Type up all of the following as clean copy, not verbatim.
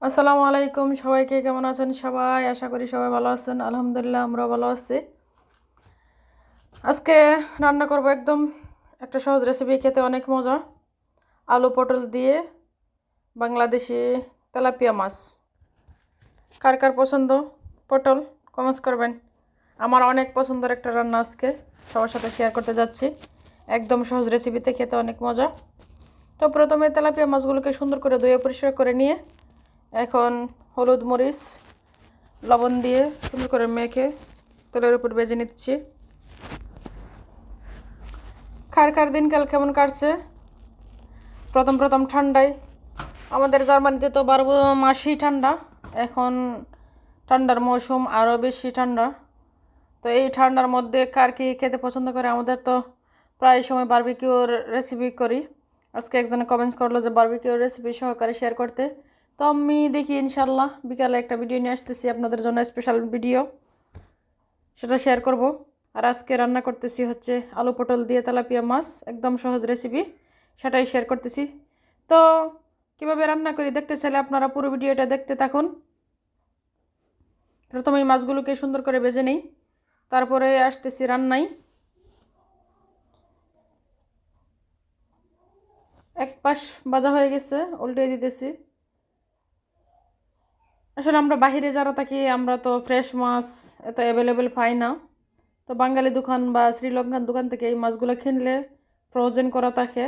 আসসালামু আলাইকুম, সবাইকে কেমন আছেন? সবাই আশা করি সবাই ভালো আছেন। আলহামদুলিল্লাহ, আমরাও ভালো আছি। আজকে রান্না করব একদম একটা সহজ রেসিপি, খেতে অনেক মজা। আলু পটল দিয়ে বাংলাদেশি তেলাপিয়া মাছ। কার কার পছন্দ পটল, কমেন্টস করবেন। আমার অনেক পছন্দের একটা রান্না, আজকে সবার সাথে শেয়ার করতে যাচ্ছি। একদম সহজ রেসিপিতে, খেতে অনেক মজা। তো প্রথমে তেলাপিয়া মাছগুলোকে সুন্দর করে ধুয়ে পরিষ্কার করে নিয়ে এখন হলুদ মরিচ লবণ দিয়ে সুন্দর করে মেখে তেলের উপর ভেজে নিচ্ছি। কার দিনকাল কেমন কাটছে? প্রথম প্রথম ঠান্ডায়, আমাদের জার্মানিতে তো 12 মাসই ঠান্ডা। এখন ঠান্ডার মৌসুম, আরও বেশি ঠান্ডা। তো এই ঠান্ডার মধ্যে কার কি খেতে পছন্দ করে? আমাদের তো প্রায় সময় বারবিকিউর রেসিপি করি। আজকে একজনে কমেন্টস করলো যে বারবিকিউর রেসিপি সহকারে শেয়ার করতে। তো আমি দেখি ইনশাল্লাহ বিকালে একটা ভিডিও নিয়ে আসতেছি আপনাদের জন্য, স্পেশাল ভিডিও, সেটা শেয়ার করব। আর আজকে রান্না করতেছি হচ্ছে আলু পটল দিয়ে তেলাপিয়া মাছ, একদম সহজ রেসিপি, সেটাই শেয়ার করতেছি। তো কীভাবে রান্না করি দেখতে চাইলে আপনারা পুরো ভিডিওটা দেখতে থাকুন। প্রথমে এই মাছগুলোকে সুন্দর করে ভেজে নিই, তারপরে আসতেছি রান্নায়। এক পাশ ভাজা হয়ে গেছে, উল্টে দিতেছি। আসলে আমরা বাহিরে যারা থাকি, আমরা তো ফ্রেশ মাছ এত অ্যাভেলেবেল পাই না। তো বাঙালি দোকান বা শ্রীলঙ্কান দোকান থেকে এই মাছগুলো কিনলে ফ্রোজেন করা থাকে,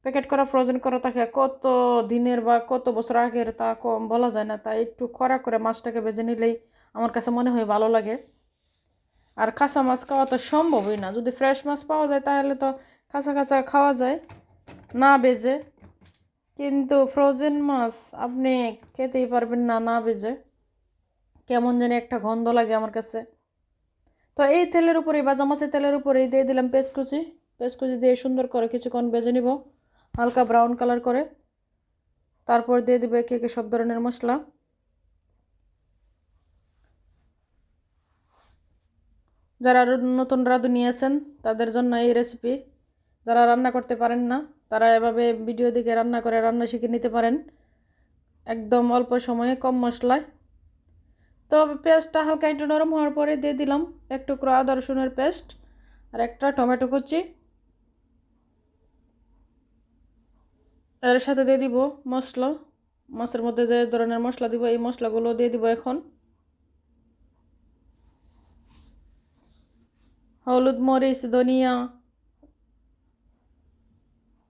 প্যাকেট করা ফ্রোজেন করা থাকে, কত দিনের বা কত বছর আগের তা কম বলা যায় না। তাই একটু কড়া করে মাছটাকে ভেজে নিলেই আমার কাছে মনে হয় ভালো লাগে। আর কাঁচা মাছ খাওয়া তো সম্ভবই না। যদি ফ্রেশ মাছ পাওয়া যায় তাহলে তো কাঁচা কাঁচা খাওয়া যায় না ভেজে, কিন্তু ফ্রোজেন মাছ আপনি খেতেই পারবেন না না ভেজে। কেমন যেন একটা গন্ধ লাগে আমার কাছে। তো এই তেলের উপরেই, ভাজা মাছের তেলের উপরেই দিয়ে দিলাম পেঁয়াজ কুচি। পেঁয়াজ কুচি দিয়ে সুন্দর করে কিছুক্ষণ ভেজে নিব, হালকা ব্রাউন কালার করে। তারপর দিয়ে দিব একে একে সব ধরনের মশলা। যারা নতুন রাঁধুনি আছেন তাদের জন্য এই রেসিপি। যারা রান্না করতে পারেন না তারা এভাবে ভিডিও দেখে রান্না করে রান্না শিখে নিতে পারেন, একদম অল্প সময়ে কম মশলায়। তো পেঁয়াজটা হালকা একটু নরম হওয়ার পরে দিয়ে দিলাম এক টুকরো আদা রসুনের পেস্ট আর একটা টমেটো কুচি। এর সাথে দিয়ে দিব মশলা। মাছের মধ্যে যে ধরনের মশলা দিব, এই মশলাগুলো দিয়ে দিব এখন। হলুদ মরিচ ধনিয়া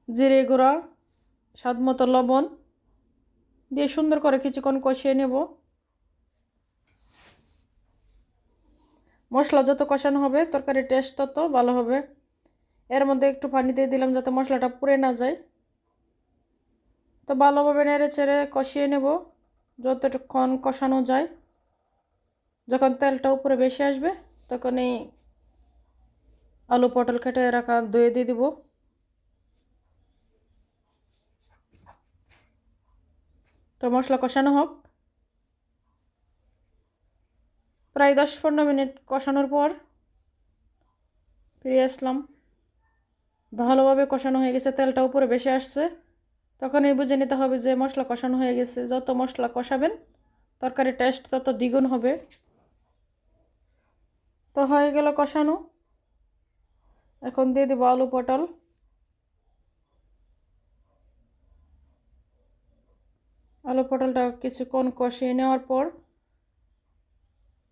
জিরে গুঁড়া, স্বাদ মতো লবণ দিয়ে সুন্দর করে কিছুক্ষণ কষিয়ে নেব। মশলা যত কষানো হবে তরকারির টেস্ট তত ভালো হবে। এর মধ্যে একটু পানি দিয়ে দিলাম যাতে মশলাটা পুড়ে না যায়। তো ভালোভাবে নেড়ে চেড়ে কষিয়ে নেব যতক্ষণ কষানো যায়। যখন তেলটা উপরে বেশি আসবে তখন এই আলু পটল কেটে রাখা ধুয়ে দিয়ে দিব। তো মশলা কষানো হোক। প্রায় 10-15 মিনিট কষানোর পর ফিরে আসলাম। ভালোভাবে কষানো হয়ে গেছে, তেলটা উপরে বেশি আসছে। তখনই বুঝে নিতে হবে যে মশলা কষানো হয়ে গেছে। যত মশলা কষাবেন তরকারির টেস্ট তত দ্বিগুণ হবে। তো হয়ে গেল কষানো। এখন দিয়ে দেবো আলু পটল। আলু পটলটা কিছুক্ষণ কষিয়ে নেওয়ার পর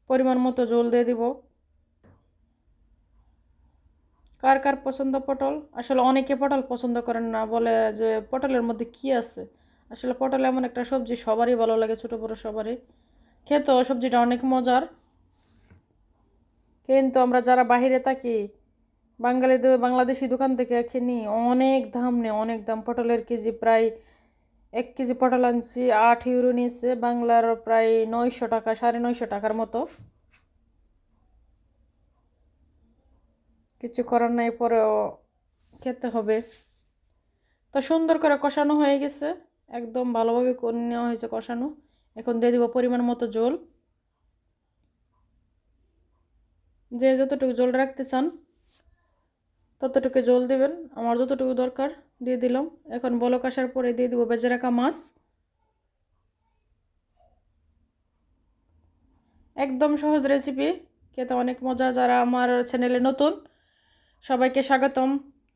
পরিমাণ মতো জল দিয়ে দিব। কার কার পছন্দ পটল? আসলে অনেকে পটল পছন্দ করেন না, বলে যে পটলের মধ্যে কি আছে। আসলে পটল এমন একটা সবজি সবারই ভালো লাগে, ছোটো বড়ো সবারই। খেতেও সবজিটা অনেক মজার। কিন্তু আমরা যারা বাহিরে থাকি, বাংলাদেশি দোকান থেকে কিনি, অনেক দাম নেই, অনেক দাম। পটলের কেজি প্রায় 1 কেজি পটল আনছি 8 ইউরো নিয়েছে, বাংলার প্রায় 900 টাকা, 950 টাকার মতো। কিছু করার নাই, পরেও খেতে হবে। তো সুন্দর করে কষানো হয়ে গেছে, একদম ভালোভাবে করে নেওয়া হয়েছে কষানো। এখন দিয়ে দিব পরিমাণ মতো জল। যে যতটুকু জল রাখতে চান ততটুকু জল দেবেন। আমার যতটুকু দরকার দিয়ে দিলাম। এখন বলক আসার পরে দিয়ে দিব ভেজে রাখা মাছ। একদম সহজ রেসিপি, খেতে অনেক মজা। যারা আমার চ্যানেলে নতুন সবাইকে স্বাগতম।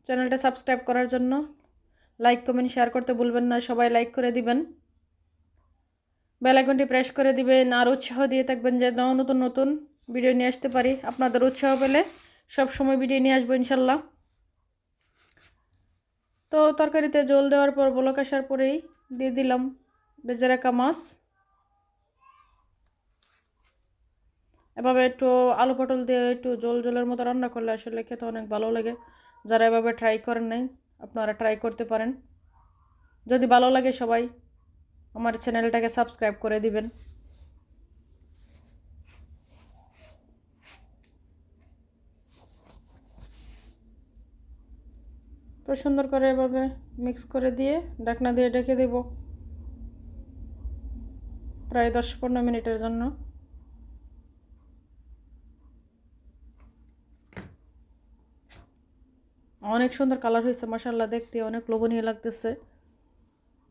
চ্যানেলটা সাবস্ক্রাইব করার জন্য লাইক কমেন্ট শেয়ার করতে ভুলবেন না। সবাই লাইক করে দিবেন, বেল আইকনটি প্রেস করে দিবেন, আর উৎসাহ দিয়ে থাকবেন যেন নতুন নতুন ভিডিও নিয়ে আসতে পারি। আপনাদের উৎসাহ পেলে সব সময় ভিডিও নিয়ে আসবো ইনশাল্লাহ। তো তরকারিতে জল দেওয়ার পর বলক আসার পরেই দিয়ে দিলাম ভেজে রাখা মাছ। এভাবে একটু আলু পটল দিয়ে একটু জল জলের মতো রান্না করলে আসলে খেতে অনেক ভালো লাগে। যারা এভাবে ট্রাই করেন নাই আপনারা ট্রাই করতে পারেন। যদি ভালো লাগে সবাই আমার চ্যানেলটাকে সাবস্ক্রাইব করে দিবেন। তো সুন্দর করে এভাবে মিক্স করে দিয়ে ঢাকনা দিয়ে ঢেকে দেব প্রায় 10-15 মিনিটের জন্য। অনেক সুন্দর কালার হয়েছে মাশাআল্লাহ, দেখতে অনেক লোভনীয় লাগতেছে,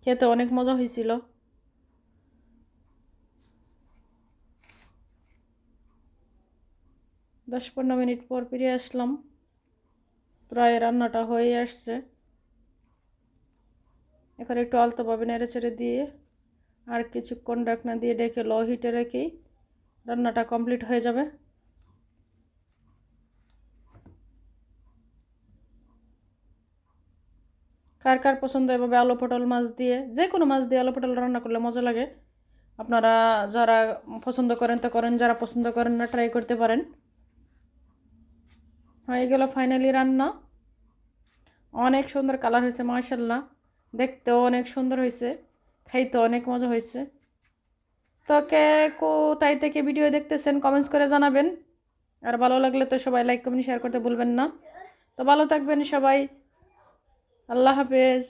খেতে অনেক মজা হয়েছিল। 10-15 মিনিট পর ফিরে আসলাম, প্রায় রান্নাটা হয়ে আসছে। এখন একটু আলতোভাবে নেড়ে চেড়ে দিয়ে আর কিছুক্ষণ ঢাকনা দিয়ে ঢেকে লো হিটে রেখেই রান্নাটা কমপ্লিট হয়ে যাবে। কার কার পছন্দ এভাবে আলু পটল মাছ দিয়ে, যে কোনো মাছ দিয়ে আলু পটল রান্না করলে মজা লাগে। আপনারা যারা পছন্দ করেন তো করেন, যারা পছন্দ করেন না ট্রাই করতে পারেন। হয়ে গেল ফাইনালি রান্না। অনেক সুন্দর কালার হয়েছে মাশাআল্লাহ, দেখতেও অনেক সুন্দর হয়েছে, খাইতে অনেক মজা হয়েছে। তো কে কোথায় থেকে ভিডিও দেখতেছেন কমেন্টস করে জানাবেন। আর ভালো লাগলে তো সবাই লাইক কমেন্ট শেয়ার করতে ভুলবেন না। তো ভালো থাকবেন সবাই, আল্লাহ হাফেজ।